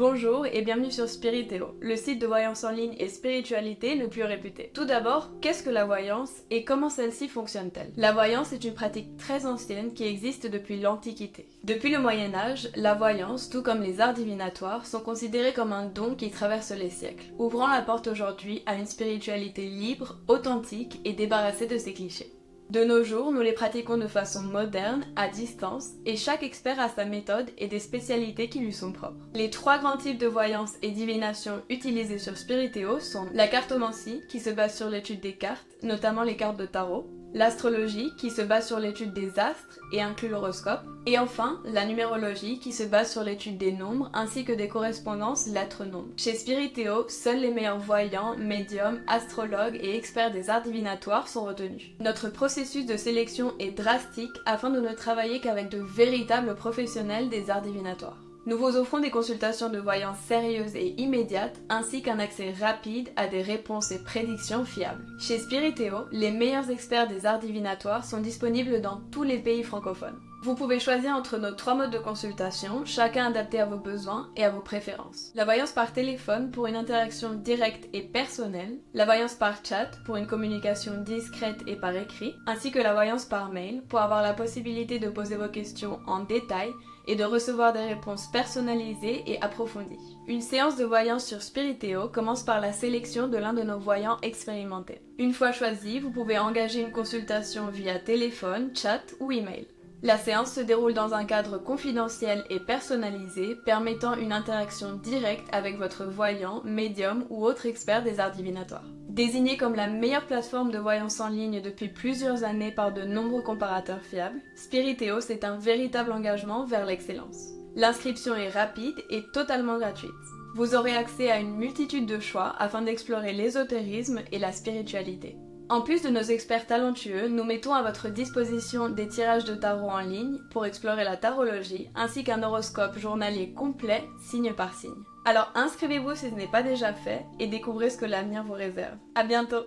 Bonjour et bienvenue sur Spiritéo, le site de voyance en ligne et spiritualité le plus réputé. Tout d'abord, qu'est-ce que la voyance et comment celle-ci fonctionne-t-elle? La voyance est une pratique très ancienne qui existe depuis l'Antiquité. Depuis le Moyen-Âge, la voyance, tout comme les arts divinatoires, sont considérés comme un don qui traverse les siècles, ouvrant la porte aujourd'hui à une spiritualité libre, authentique et débarrassée de ses clichés. De nos jours, nous les pratiquons de façon moderne, à distance, et chaque expert a sa méthode et des spécialités qui lui sont propres. Les trois grands types de voyance et divination utilisés sur Spiritéo sont la cartomancie, qui se base sur l'étude des cartes, notamment les cartes de tarot, l'astrologie, qui se base sur l'étude des astres et inclut l'horoscope, et enfin, la numérologie, qui se base sur l'étude des nombres ainsi que des correspondances lettres-nombres. Chez Spiritéo, seuls les meilleurs voyants, médiums, astrologues et experts des arts divinatoires sont retenus. Notre processus de sélection est drastique afin de ne travailler qu'avec de véritables professionnels des arts divinatoires. Nous vous offrons des consultations de voyance sérieuses et immédiates, ainsi qu'un accès rapide à des réponses et prédictions fiables. Chez Spiritéo, les meilleurs experts des arts divinatoires sont disponibles dans tous les pays francophones. Vous pouvez choisir entre nos trois modes de consultation, chacun adapté à vos besoins et à vos préférences. La voyance par téléphone pour une interaction directe et personnelle, la voyance par chat pour une communication discrète et par écrit, ainsi que la voyance par mail pour avoir la possibilité de poser vos questions en détail et de recevoir des réponses personnalisées et approfondies. Une séance de voyance sur Spiritéo commence par la sélection de l'un de nos voyants expérimentés. Une fois choisi, vous pouvez engager une consultation via téléphone, chat ou email. La séance se déroule dans un cadre confidentiel et personnalisé, permettant une interaction directe avec votre voyant, médium ou autre expert des arts divinatoires. Désignée comme la meilleure plateforme de voyance en ligne depuis plusieurs années par de nombreux comparateurs fiables, Spiritéo, c'est un véritable engagement vers l'excellence. L'inscription est rapide et totalement gratuite. Vous aurez accès à une multitude de choix afin d'explorer l'ésotérisme et la spiritualité. En plus de nos experts talentueux, nous mettons à votre disposition des tirages de tarot en ligne pour explorer la tarologie, ainsi qu'un horoscope journalier complet, signe par signe. Alors inscrivez-vous si ce n'est pas déjà fait et découvrez ce que l'avenir vous réserve. À bientôt!